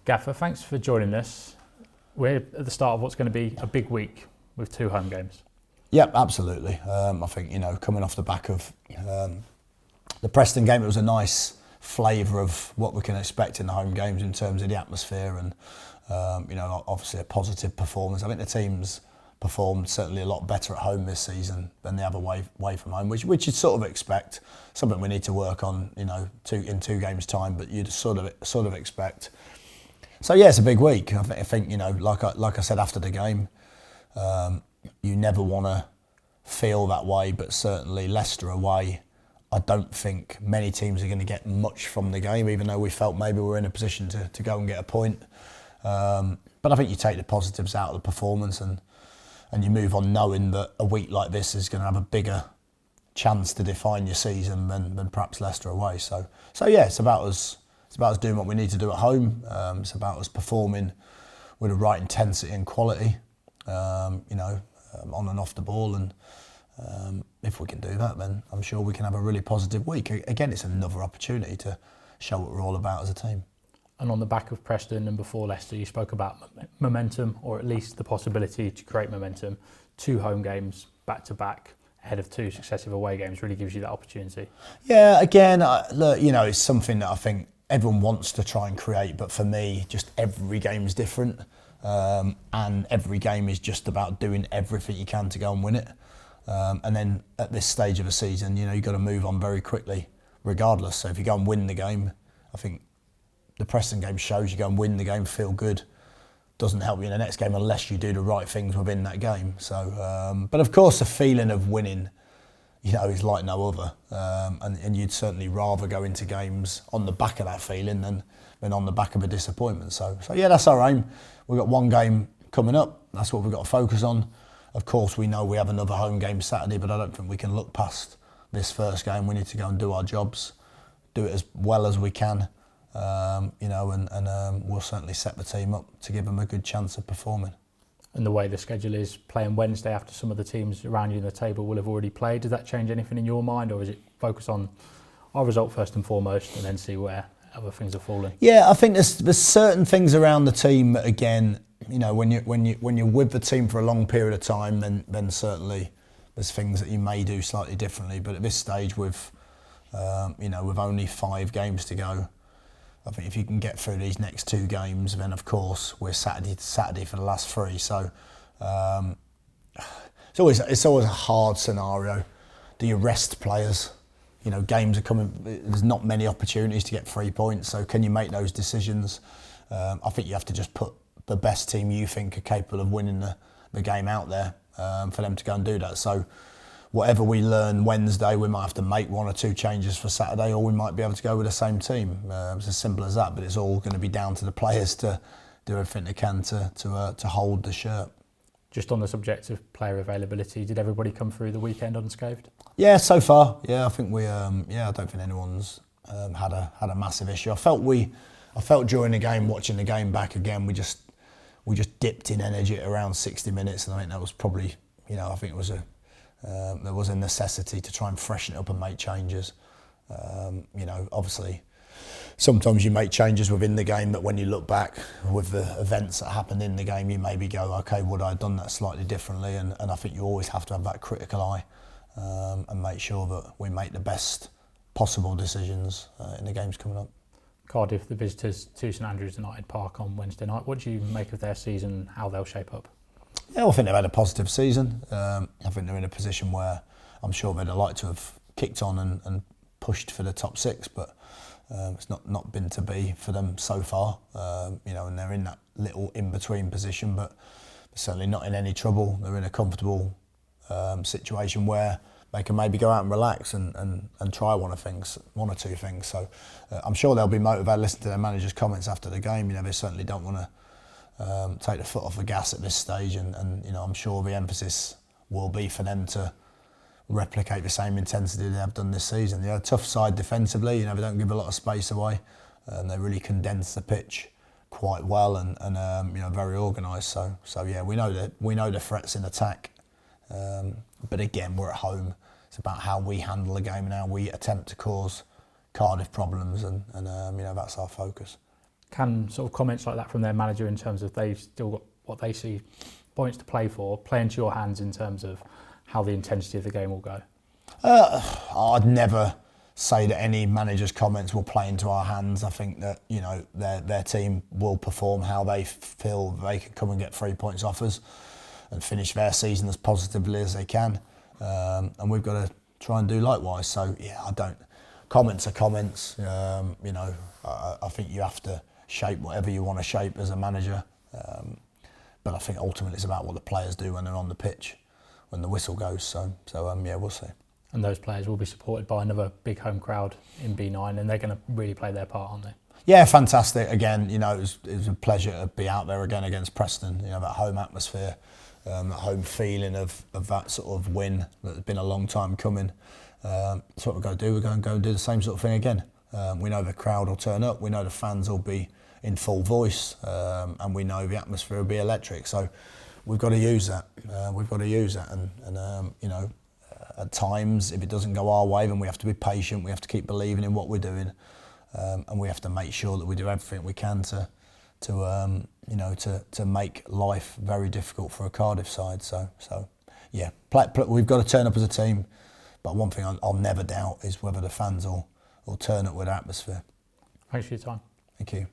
Gaffer, thanks for joining us. We're at the start of what's going to be a big week with 2 home games. Yep, absolutely. I think, coming off the back of the Preston game, it was a nice flavour of what we can expect in the home games in terms of the atmosphere and, obviously a positive performance. I think the team's performed certainly a lot better at home this season than they have away from home, which you'd sort of expect. Something we need to work on, in 2 games' time, but you'd sort of expect. So yeah, it's a big week. I think like I said after the game, you never want to feel that way, but certainly Leicester away, I don't think many teams are going to get much from the game, even though we felt maybe we were in a position to go and get a point. But I think you take the positives out of the performance and you move on knowing that a week like this is going to have a bigger chance to define your season than perhaps Leicester away. So yeah, it's about us doing what we need to do at home. It's about us performing with the right intensity and quality, on and off the ball. And if we can do that, then I'm sure we can have a really positive week. Again, it's another opportunity to show what we're all about as a team. And on the back of Preston and before Leicester, you spoke about momentum, or at least the possibility to create momentum. 2 home games back to back ahead of 2 successive away games really gives you that opportunity. Yeah, again, look, it's something that I think everyone wants to try and create, but for me, just every game is different, and every game is just about doing everything you can to go and win it. And then at this stage of a season, you've got to move on very quickly, regardless. So if you go and win the game, I think the Preston game shows you go and win the game, feel good. Doesn't help you in the next game unless you do the right things within that game. So, but of course, the feeling of winning, is like no other. And you'd certainly rather go into games on the back of that feeling than on the back of a disappointment. So yeah, that's our aim. We've got 1 game coming up. That's what we've got to focus on. Of course, we know we have another home game Saturday, but I don't think we can look past this first game. We need to go and do our jobs, do it as well as we can, and we'll certainly set the team up to give them a good chance of performing. And the way the schedule is, playing Wednesday after some of the teams around you in the table will have already played, does that change anything in your mind, or is it focus on our result first and foremost and then see where other things are falling? Yeah, I think there's certain things around the team that, again, when you're with the team for a long period of time, then certainly there's things that you may do slightly differently. But at this stage, with only 5 games to go, I think if you can get through these next 2 games, then of course we're Saturday to Saturday for the last 3. So it's always a hard scenario. Do you rest players? Games are coming. There's not many opportunities to get 3 points. So can you make those decisions? I think you have to just put the best team you think are capable of winning the game out there for them to go and do that. So whatever we learn Wednesday, we might have to make 1 or 2 changes for Saturday, or we might be able to go with the same team. It's as simple as that, but it's all going to be down to the players to do everything they can to hold the shirt. Just on the subject of player availability, did everybody come through the weekend unscathed? Yeah, so far. Yeah, I think we. I don't think anyone's had a massive issue. I felt during the game, watching the game back again, we just dipped in energy at around 60 minutes, and I think that was probably, I think it was there was a necessity to try and freshen it up and make changes. Obviously, sometimes you make changes within the game that when you look back with the events that happened in the game, you maybe go, okay, would I have done that slightly differently? And I think you always have to have that critical eye and make sure that we make the best possible decisions in the games coming up. Cardiff, the visitors to St Andrews Knighthead Park on Wednesday night. What do you make of their season and how they'll shape up? Yeah, I think they've had a positive season. I think they're in a position where I'm sure they'd have liked to have kicked on and pushed for the top 6, but it's not been to be for them so far. And they're in that little in-between position, but they're certainly not in any trouble. They're in a comfortable situation where they can maybe go out and relax and try 1 or 2 things. So I'm sure they'll be motivated. Listen to their manager's comments after the game. They certainly don't want to take the foot off the gas at this stage, and I'm sure the emphasis will be for them to replicate the same intensity they have done this season. They're a tough side defensively. They don't give a lot of space away, and they really condense the pitch quite well and very organised. So yeah, we know the threats in attack, but again, we're at home. It's about how we handle the game and how we attempt to cause Cardiff problems, and that's our focus. Can sort of comments like that from their manager in terms of they've still got what they see points to play for, play into your hands in terms of how the intensity of the game will go? I'd never say that any manager's comments will play into our hands. I think that, you know, their team will perform how they feel they can come and get 3 points off us and finish their season as positively as they can. And we've got to try and do likewise. So, yeah, comments are comments. You know, I think you have to shape whatever you want to shape as a manager. But I think ultimately it's about what the players do when they're on the pitch, when the whistle goes. So yeah, we'll see. And those players will be supported by another big home crowd in B9, and they're going to really play their part, aren't they? Yeah, fantastic. Again, you know, it was a pleasure to be out there again against Preston. You know, that home atmosphere, that home feeling of that sort of win that's been a long time coming. That's what we're going to do. We're going to go and do the same sort of thing again. We know the crowd will turn up. We know the fans will be in full voice, and we know the atmosphere will be electric. So we've got to use that. And you know, at times, if it doesn't go our way, then we have to be patient. We have to keep believing in what we're doing, and we have to make sure that we do everything we can to make life very difficult for a Cardiff side. So yeah, we've got to turn up as a team. But one thing I'll never doubt is whether the fans will turn up with atmosphere. Thanks for your time. Thank you.